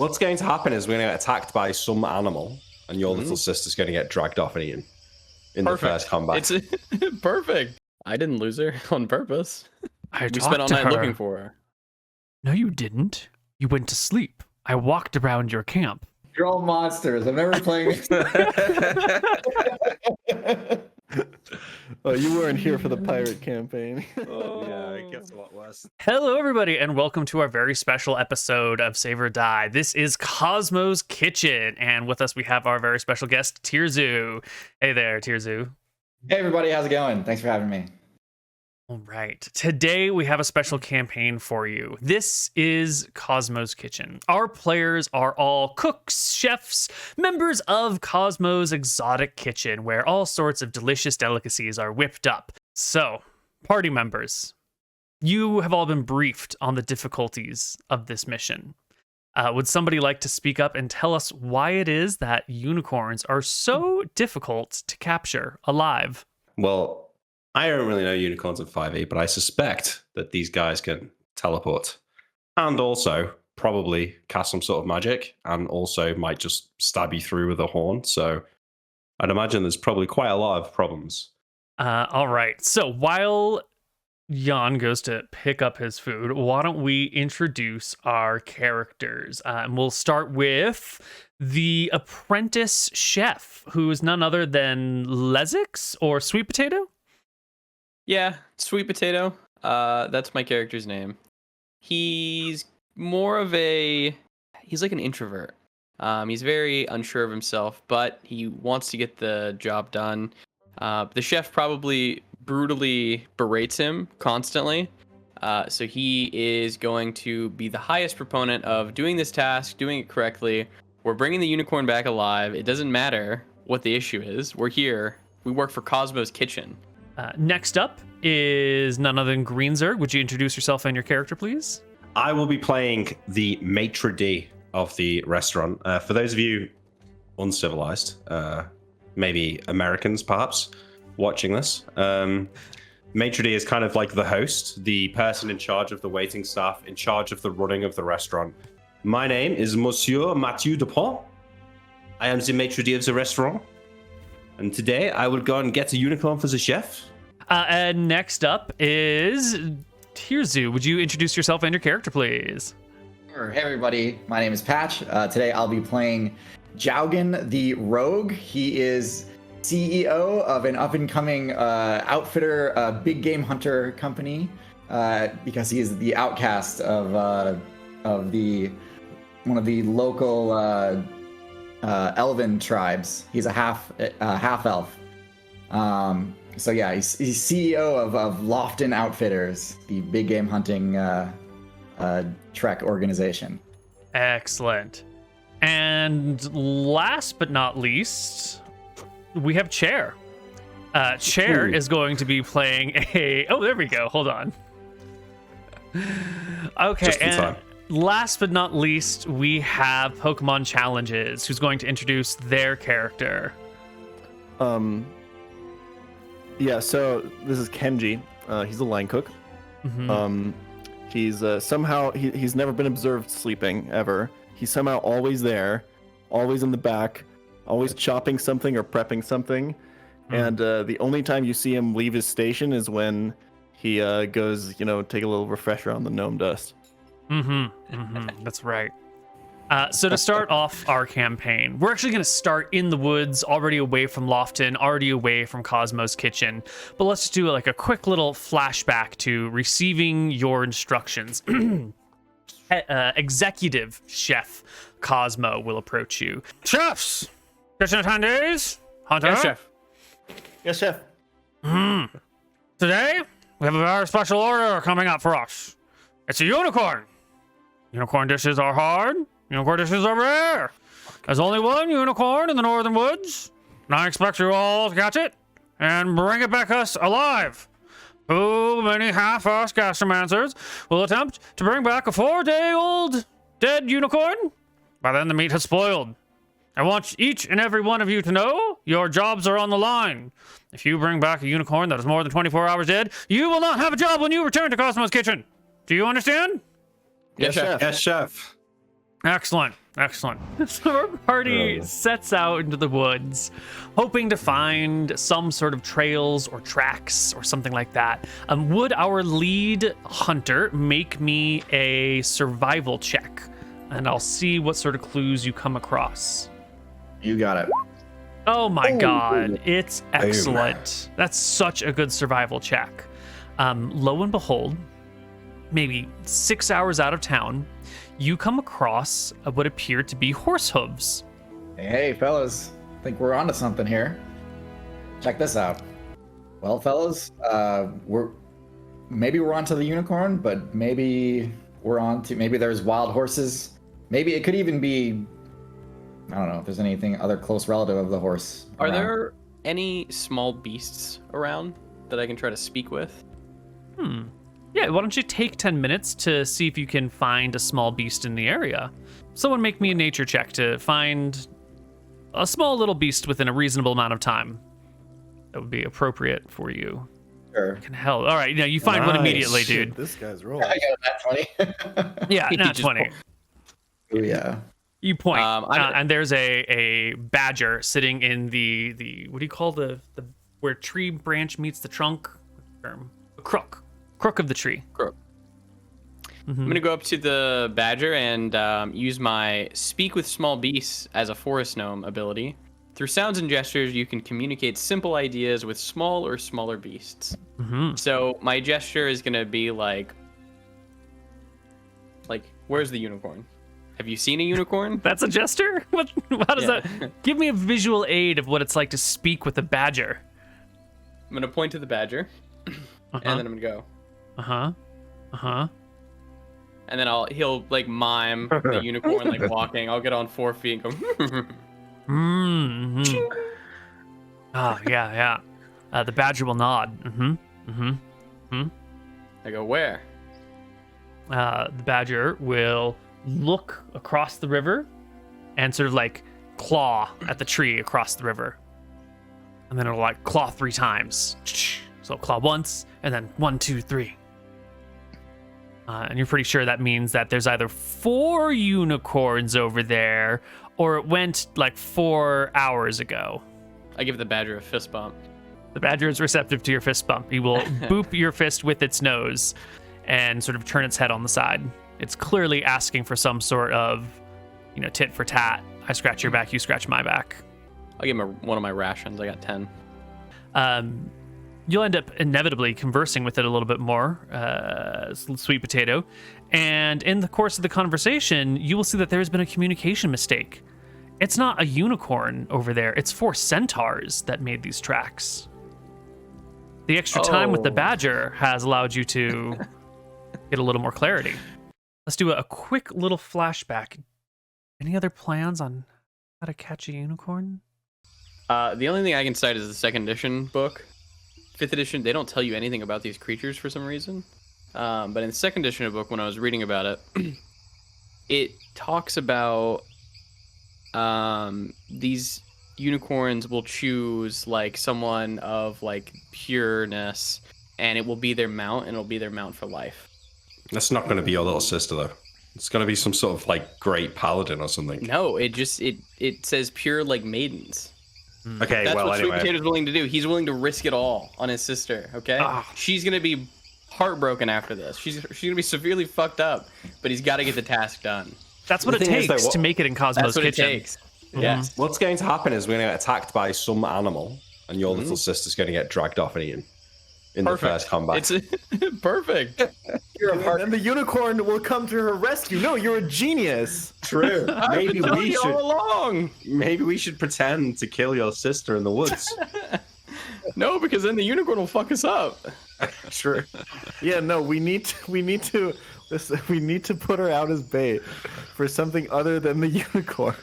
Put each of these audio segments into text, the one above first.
What's going to happen is we're going to get attacked by some animal, and your little sister's going to get dragged off and eaten in the first combat. It's perfect. I didn't lose her on purpose. We spent all night looking for her. No, you didn't. You went to sleep. I walked around your camp. You're all monsters. I'm never playing this. Oh, you weren't here for the pirate campaign. Yeah, it gets a lot worse. Hello, everybody, and welcome to our very special episode of Save or Die. This is Cosmo's Kitchen, and with us we have our very special guest, TierZoo. Hey there, TierZoo. Hey, everybody. How's it going? Thanks for having me. All right. Today we have a special campaign for you. This is Cosmo's Kitchen. Our players are all cooks, chefs, members of Cosmo's Exotic Kitchen, where all sorts of delicious delicacies are whipped up. So, party members, you have all been briefed on the difficulties of this mission. Would somebody like to speak up and tell us why it is that unicorns are so difficult to capture alive? Well, I don't really know unicorns in 5e, but I suspect that these guys can teleport and also probably cast some sort of magic and also might just stab you through with a horn. So I'd imagine there's probably quite a lot of problems. All right. So while Jan goes to pick up his food, why don't we introduce our characters? And we'll start with the apprentice chef, who is none other than Lezix or Sweet Potato. Yeah, Sweet Potato. That's my character's name. He's he's like an introvert. He's very unsure of himself, but he wants to get the job done. The chef probably brutally berates him constantly. So he is going to be the highest proponent of doing this task, doing it correctly. We're bringing the unicorn back alive. It doesn't matter what the issue is. We're here. We work for Cosmo's Kitchen. Next up is none other than Greenzerg. Would you introduce yourself and your character, please? I will be playing the maitre d' of the restaurant. For those of you uncivilized, maybe Americans perhaps, watching this, maitre d' is kind of like the host, the person in charge of the waiting staff, in charge of the running of the restaurant. My name is Monsieur Mathieu Dupont. I am the maitre d' of the restaurant. And today I will go and get a unicorn for the chef. And next up is TierZoo. Would you introduce yourself and your character, please? Sure. Hey, everybody. My name is Patch. Today I'll be playing Jaugen the Rogue. He is CEO of an up-and-coming outfitter, big game hunter company, because he is the outcast of one of the local elven tribes. He's a half elf. So yeah, he's CEO of Lofton Outfitters, the big game hunting trek organization. Excellent. And last but not least, we have Chair. Chair is going to be playing a... Oh, there we go. Hold on. Okay, Just in time. Last but not least, we have Pokemon Challenges, who's going to introduce their character. Yeah, so this is Kenji. He's a line cook. Mm-hmm. He's somehow he's never been observed sleeping ever. He's somehow always there, always in the back, always chopping something or prepping something. And the only time you see him leave his station is when he goes, take a little refresher on the gnome dust. That's right. So to start off our campaign, we're actually going to start in the woods, already away from Lofton, already away from Cosmo's Kitchen. But let's just do like a quick little flashback to receiving your instructions. Executive Chef Cosmo will approach you. Chefs! Kitchen attendees! Hunter? Yes, chef. Yes, chef. Today, we have a very special order coming up for us. It's a unicorn. Unicorn dishes are hard. Unicorn dishes are rare. There's only one unicorn in the northern woods, and I expect you all to catch it and bring it back us alive. Too many half-assed gastromancers will attempt to bring back a 4-day-old dead unicorn. By then, the meat has spoiled. I want each and every one of you to know your jobs are on the line. If you bring back a unicorn that is more than 24 hours dead, you will not have a job when you return to Cosmo's Kitchen. Do you understand? Yes, chef. Yes, chef. Excellent. So our party sets out into the woods, hoping to find some sort of trails or tracks or something like that. Would our lead hunter make me a survival check? And I'll see what sort of clues you come across. You got it. Oh my god, it's excellent. That's such a good survival check. Lo and behold, maybe 6 hours out of town, you come across what appear to be horse hooves. Hey, fellas. I think we're onto something here. Check this out. Well, fellas, we're onto the unicorn, but maybe there's wild horses. Maybe it could even be, I don't know if there's anything other close relative of the horse. Are there any small beasts around that I can try to speak with? Yeah, why don't you take 10 minutes to see if you can find a small beast in the area? Someone make me a nature check to find a small little beast within a reasonable amount of time. That would be appropriate for you. Sure. Can hell. All right, you find one immediately, Shit, dude. this guy's rolling. I got that 20. Yeah, not 20. Oh, yeah. You point, I- and there's a badger sitting in the what do you call the where tree branch meets the trunk? A crook of the tree. Crook. I'm gonna go up to the badger and use my speak with small beasts as a forest gnome ability. Through sounds and gestures, you can communicate simple ideas with small or smaller beasts. So my gesture is gonna be like, where's the unicorn? Have you seen a unicorn? That's a gesture? How does that? Give me a visual aid of what it's like to speak with a badger. I'm gonna point to the badger, and then I'm gonna go. And then he'll like mime the unicorn like walking. I'll get on 4 feet and go. Oh yeah. The badger will nod. I go, where? The badger will look across the river and sort of like claw at the tree across the river, and then it'll like claw 3 times. So claw once, and then 1, 2, 3. And you're pretty sure that means that there's either 4 unicorns over there, or it went like 4 hours ago. I give the badger a fist bump. The badger is receptive to your fist bump. He will boop your fist with its nose and sort of turn its head on the side. It's clearly asking for some sort of, tit for tat. I scratch your back, you scratch my back. I'll give him one of my rations. I got 10. You'll end up inevitably conversing with it a little bit more, sweet potato. And in the course of the conversation, you will see that there has been a communication mistake. It's not a unicorn over there. It's 4 centaurs that made these tracks. The extra time with the badger has allowed you to get a little more clarity. Let's do a quick little flashback. Any other plans on how to catch a unicorn? The only thing I can cite is the 2nd edition book. 5th edition, they don't tell you anything about these creatures for some reason. But in the 2nd edition of the book, when I was reading about it, it talks about these unicorns will choose like someone of like pureness, and it will be their mount, and it'll be their mount for life. That's not going to be your little sister, though. It's going to be some sort of like great paladin or something. No, it says pure like maidens. Okay, That's well, what Sweet anyway. Potato's willing to do. He's willing to risk it all on his sister. Okay, she's gonna be heartbroken after this. She's gonna be severely fucked up, but he's got to get the task done. That's what The it thing is, takes though, to make it in Cosmo's That's what kitchen. it takes. Yes. What's going to happen is we're going to get attacked by some animal, and your little sister's going to get dragged off and eaten in the first combat. It's perfect. And then the unicorn will come to her rescue. No, you're a genius. True. Maybe we all should. along. Maybe we should pretend to kill your sister in the woods. No, because then the unicorn will fuck us up. True. Yeah, no, we need to put her out as bait for something other than the unicorn.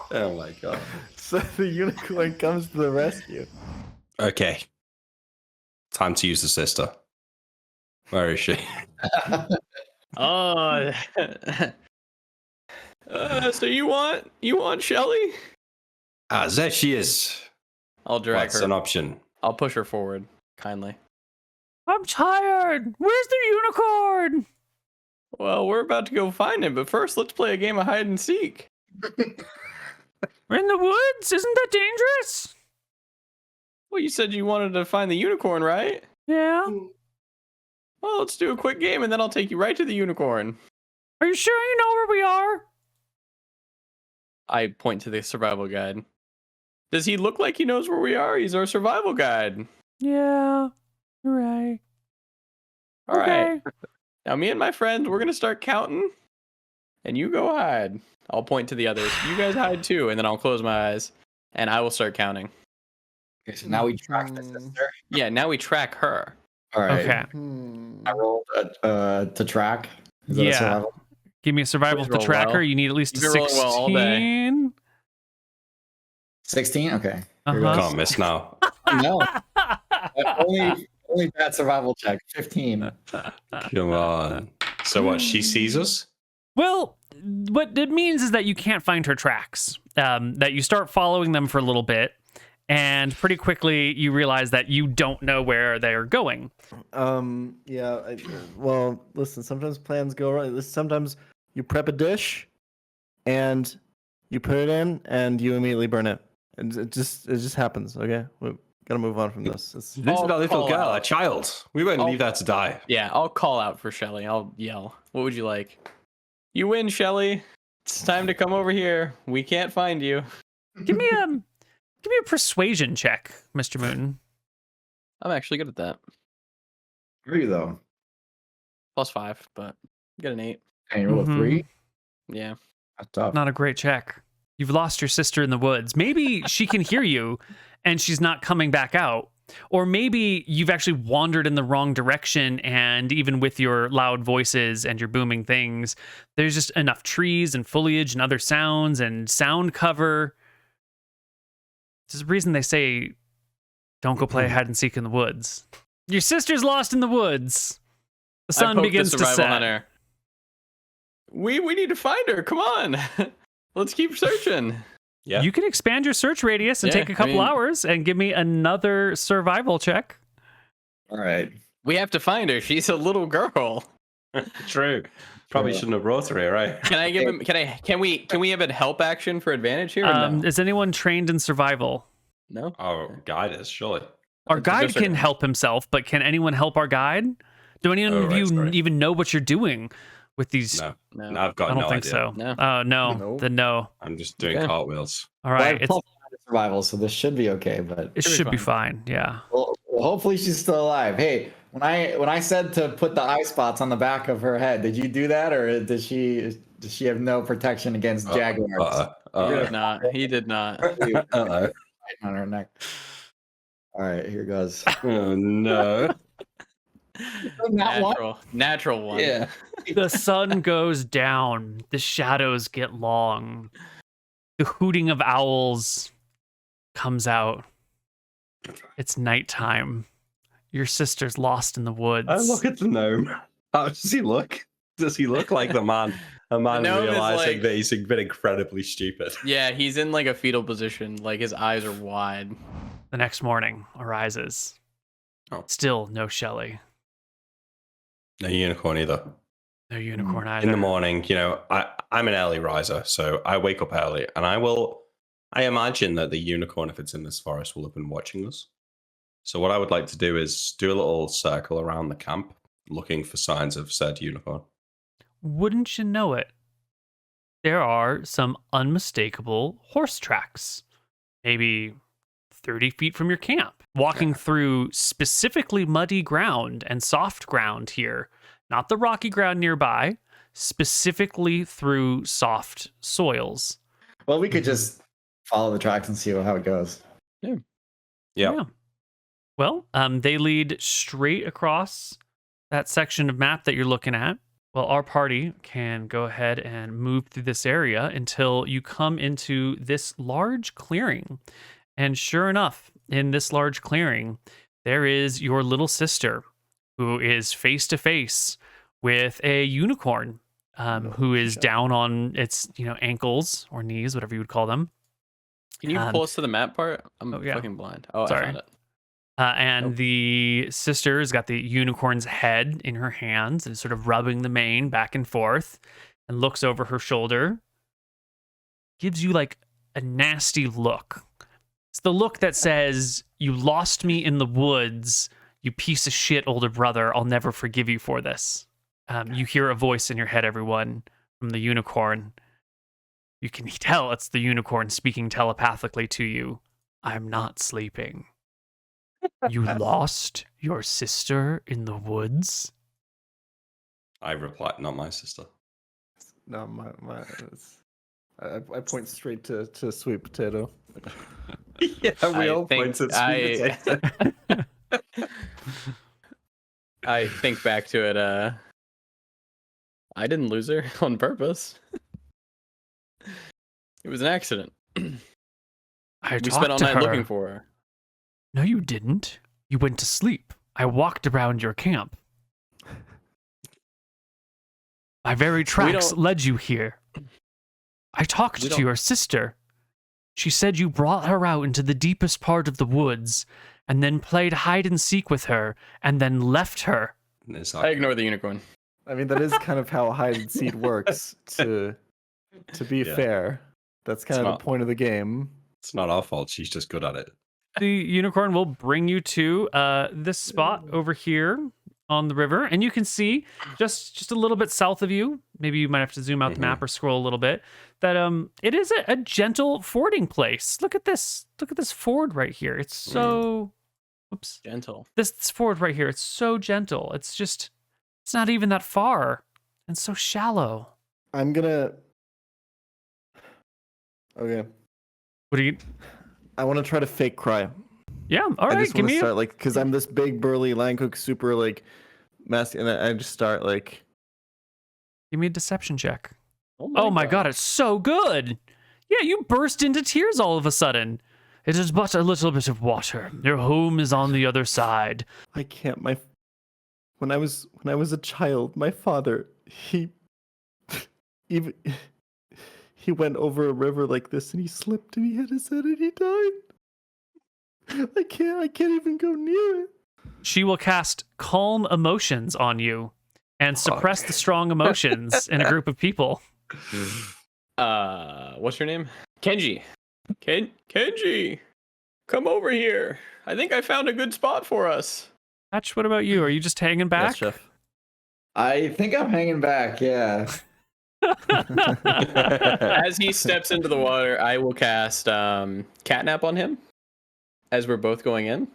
Oh my god. So the unicorn comes to the rescue. Okay. Time to use the sister. Where is she? Oh. So you want Shelly? There she is. I'll drag What's her. an option? I'll push her forward kindly. I'm tired. Where's the unicorn? Well, we're about to go find him, but first let's play a game of hide and seek. We're in the woods. Isn't that dangerous? Well, you said you wanted to find the unicorn, right? Yeah. Well, let's do a quick game and then I'll take you right to the unicorn. Are you sure you know where we are? I point to the survival guide. Does he look like he knows where we are? He's our survival guide. Yeah. You're right. All right. Okay. Now, me and my friends, we're going to start counting, and you go hide. I'll point to the others. You guys hide too, and then I'll close my eyes, and I will start counting. Okay, so now we track the sister. Yeah, now we track her. All right. Okay. I rolled to track. Is that a Yeah. survival? Give me a survival Please to roll tracker. well. You need at least a You've been rolling well all day. 16. 16? Okay. Here Uh-huh. goes. Can't miss now. No. Only bad survival check. 15. Come on. So what? She sees us? Well, what it means is that you can't find her tracks. That you start following them for a little bit, and pretty quickly you realize that you don't know where they're going. Yeah. Well, listen. Sometimes plans go wrong. Sometimes you prep a dish, and you put it in, and you immediately burn it. And it just happens. Okay, we gotta move on from this. This is a little call girl, out. a child. We won't leave her to die. Yeah, I'll call out for Shelly. I'll yell. What would you like? You win, Shelly. It's time to come over here. We can't find you. Give me a persuasion check, Mr. Mooton. I'm actually good at that. Where are you, though? +5, but get an 8. And you roll a Mhm. 3? Yeah. That's tough. Not a great check. You've lost your sister in the woods. Maybe she can hear you and she's not coming back out. Or maybe you've actually wandered in the wrong direction, and even with your loud voices and your booming things, there's just enough trees and foliage and other sounds and sound cover. There's a reason they say don't go play hide and seek in the woods. Your sister's lost in the woods. The I sun poked begins the to survival set. hunter. We need to find her. Come on. Let's keep searching. Yeah. You can expand your search radius and Yeah, take a couple I mean- hours and give me another survival check. All right. We have to find her. She's a little girl. True. Probably Yeah. shouldn't have brought her here, right? Can I give him? Can we have a help action for advantage here? Or no? Is anyone trained in survival? No. Oh, guide us, surely. Our guide Just a- can help himself, but can anyone help our guide? Do any Oh, of right, you sorry. even know what you're doing with these? No, No. no, I've got I don't no think idea. so. No. Oh, no. No. Then no. I'm just doing Okay. cartwheels. All Well, I right. have +5 to survival, so this should be okay. But It Should be should be fine. Yeah. well, hopefully she's still alive. Hey, when I said to put the eye spots on the back of her head, did you do that, or does she have no protection against jaguars? He did Uh-oh. not. He did not. Uh-oh. On her neck. All right, here goes. Oh, no. Natural one. Yeah. The sun goes down. The shadows get long. The hooting of owls comes out. It's nighttime. Your sister's lost in the woods. I look at the gnome. How does he look? Does he look like the man? A man The gnome is realizing like- that he's been incredibly stupid. Yeah, he's in like a fetal position. Like his eyes are wide. The next morning arises. Oh. Still no Shelly. No unicorn either. No unicorn either. In the morning, I'm an early riser, so I wake up early, and I imagine that the unicorn, if it's in this forest, will have been watching us. So what I would like to do is do a little circle around the camp, looking for signs of said unicorn. Wouldn't you know it? There are some unmistakable horse tracks, maybe 30 feet from your camp, walking through specifically muddy ground and soft ground here, not the rocky ground nearby, specifically through soft soils. Well, we could just follow the tracks and see how it goes. Yeah. Well, they lead straight across that section of map that you're looking at. Well, our party can go ahead and move through this area until you come into this large clearing. And sure enough, in this large clearing, there is your little sister who is face to face with a unicorn who is down on its ankles or knees, whatever you would call them. Can you pull us to the map part? I'm Oh, yeah. fucking blind. Oh, Sorry. I found it. And the sister's got the unicorn's head in her hands and is sort of rubbing the mane back and forth and looks over her shoulder. Gives you like a nasty look. It's the look that says, "You lost me in the woods, you piece of shit older brother. I'll never forgive you for this." You hear a voice in your head, everyone, from the unicorn. You can tell it's the unicorn speaking telepathically to you. "I'm not sleeping. You lost your sister in the woods?" I reply, "Not my sister." No, I point straight to Sweet Potato. Yeah, we all point at Sweet Potato. I think back to it. I didn't lose her on purpose. It was an accident. We spent all night looking for her. "No, you didn't. You went to sleep. I walked around your camp. My very tracks led you here. I talked to your sister. She said you brought her out into the deepest part of the woods and then played hide and seek with her and then left her." I ignore the unicorn. I mean, that is kind of how hide and seek works. To be fair, that's kind of the point of the game. It's not our fault. She's just good at it. The unicorn will bring you to this spot over here on the river, and you can see just a little bit south of you. Maybe you might have to zoom out the map or scroll a little bit. That it is a gentle fording place. Look at this. Look at this ford right here. It's so gentle. This ford right here. It's so gentle. It's not even that far, and so shallow. I'm gonna. Okay. What do you? I want to try to fake cry. Yeah. All right. I just want to start because I'm this big burly Langkook super mask, and I just start Give me a deception check. Oh my god, it's so good. Yeah, you burst into tears all of a sudden. "It is but a little bit of water. Your home is on the other side." I can't. When I was a child, my father he went over a river like this and he slipped and he hit his head and he died. I can't even go near it. She will cast Calm Emotions on you and suppress the strong emotions in a group of people. What's your name? Kenji. Kenji, come over here. I think I found a good spot for us. Hatch, what about you? Are you just hanging back? Yes, Chef. I think I'm hanging back, yeah. As he steps into the water, I will cast Catnap on him as we're both going in.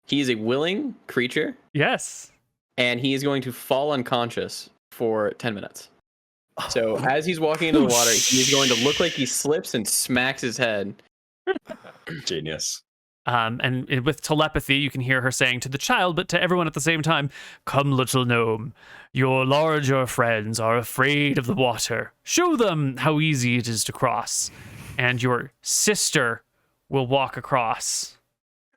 He is a willing creature. Yes. And he is going to fall unconscious for 10 minutes. So as he's walking into the water, he's going to look like he slips and smacks his head. Genius. And with telepathy, you can hear her saying to the child, but to everyone at the same time, "Come, little gnome. Your larger friends are afraid of the water. Show them how easy it is to cross." And your sister will walk across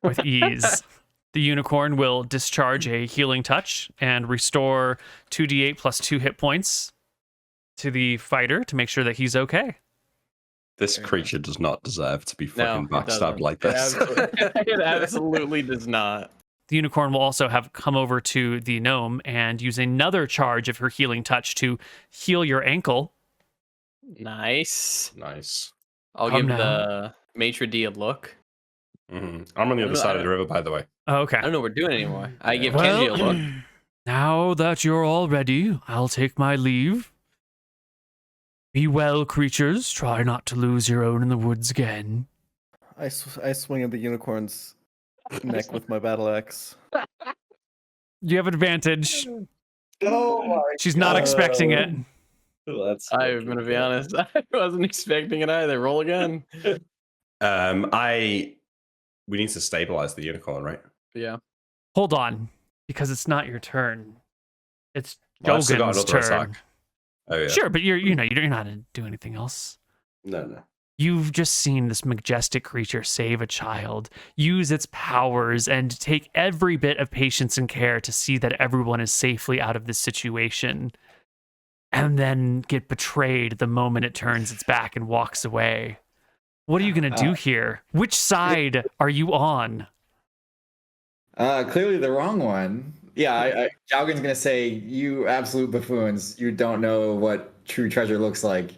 with ease. The unicorn will discharge a healing touch and restore 2d8 plus 2 hit points to the fighter to make sure that he's okay. This creature does not deserve to be fucking backstabbed like this. It absolutely does not. The unicorn will also have come over to the gnome and use another charge of her healing touch to heal your ankle. Nice. I'll Come give now. the maitre d' a look. I'm on the other side of the river, by the way. Oh, okay. I don't know what we're doing anymore. I give Kenji a look. Now that you're all ready, I'll take my leave. Be well, creatures. Try not to lose your own in the woods again. I swing at the unicorn's neck with my battle axe. You have advantage. Oh my She's not expecting it. I'm gonna be honest. I wasn't expecting it either. Roll again. We need to stabilize the unicorn, right? Yeah. Hold on, because it's not your turn. It's Well, I've still got Dogan's another turn. attack. Oh yeah. Sure, but you're not gonna do anything else. No. You've just seen this majestic creature save a child, use its powers, and take every bit of patience and care to see that everyone is safely out of this situation, and then get betrayed the moment it turns its back and walks away. What are you gonna do here? Which side are you on? Clearly the wrong one. Yeah, Jalgan's gonna say, "You absolute buffoons! You don't know what true treasure looks like."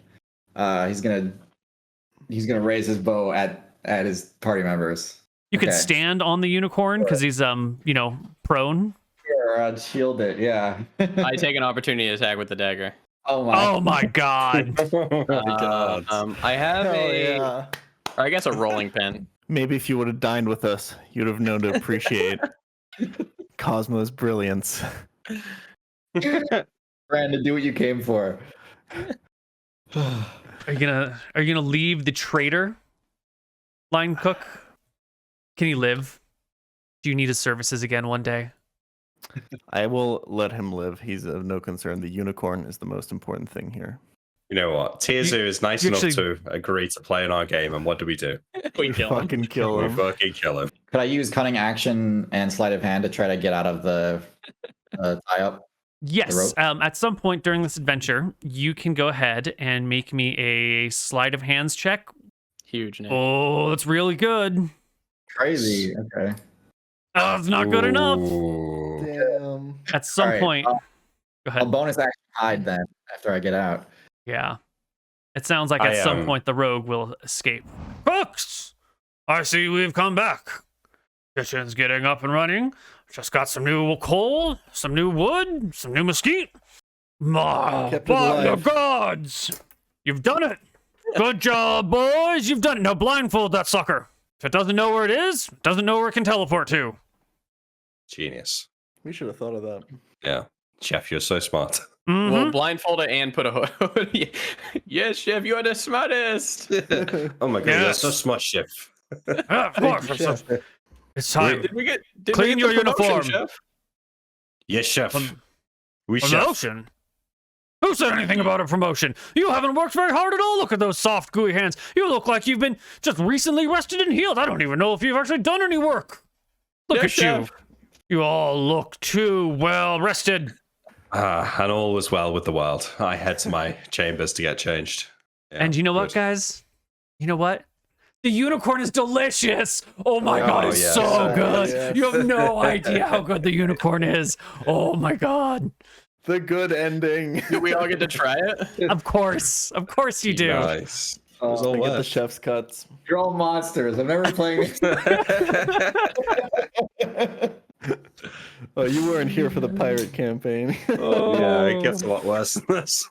He's gonna raise his bow at his party members. You could Okay. stand on the unicorn because he's prone. Sure, I'd shield it. Yeah. I take an opportunity attack with the dagger. Oh my god. Oh my god. I have Hell a, yeah. or I guess a rolling pin. Maybe if you would have dined with us, you'd have known to appreciate Cosmo's brilliance. Brandon, do what you came for. Are you gonna leave the traitor line cook? Can he live? Do you need his services again one day? I will let him live. He's of no concern. The unicorn is the most important thing here. You know what? TierZoo is nice you enough actually- to agree to play in our game, and what do? We kill him. Fucking kill We him. fucking kill him. Could I use cunning action and sleight of hand to try to get out of the tie up? Yes. At some point during this adventure, you can go ahead and make me a sleight of hands check. Huge name. Oh, that's really good. Crazy. Okay. Oh, it's not good enough. Ooh. Damn. At some Alright, point. Go I'll ahead. bonus action hide then after I get out. Yeah. It sounds like at some point the rogue will escape. Cooks! I see we've come back. Kitchen's getting up and running. Just got some new coal, some new wood, some new mesquite. My, Kept it by the alive. gods! You've done it! Good job, boys! You've done it. Now blindfold that sucker. If it doesn't know where it is, it doesn't know where it can teleport to. Genius. We should have thought of that. Yeah. Chef, you're so smart. Mhm. Well, blindfold it and put a hood. Yes, chef, you are the smartest. Oh my god, Yes. that's so smart, Chef. Yeah, of course. Chef. It's time. Did we get Clean your the promotion, uniform. chef? Yes, Chef. Prom- We chef. Promotion? Who said anything about a promotion? You haven't worked very hard at all. Look at those soft, gooey hands. You look like you've been just recently rested and healed. I don't even know if you've actually done any work. Look Yes, at you. chef. You all look too well rested. And all was well with the world. I head to my chambers to get changed. Yeah, And you know what, good. guys? You know what? The unicorn is delicious. Oh my Oh, god, it's yes. so good. Yes. You have no idea how good the unicorn is. Oh my god. The good ending. Do we all get to try it? Of course you do. Nice. It was all I get the worth. chef's cuts. You're all monsters. I'm never playing this. Oh, you weren't here for the pirate campaign. Yeah, it gets a lot worse than this.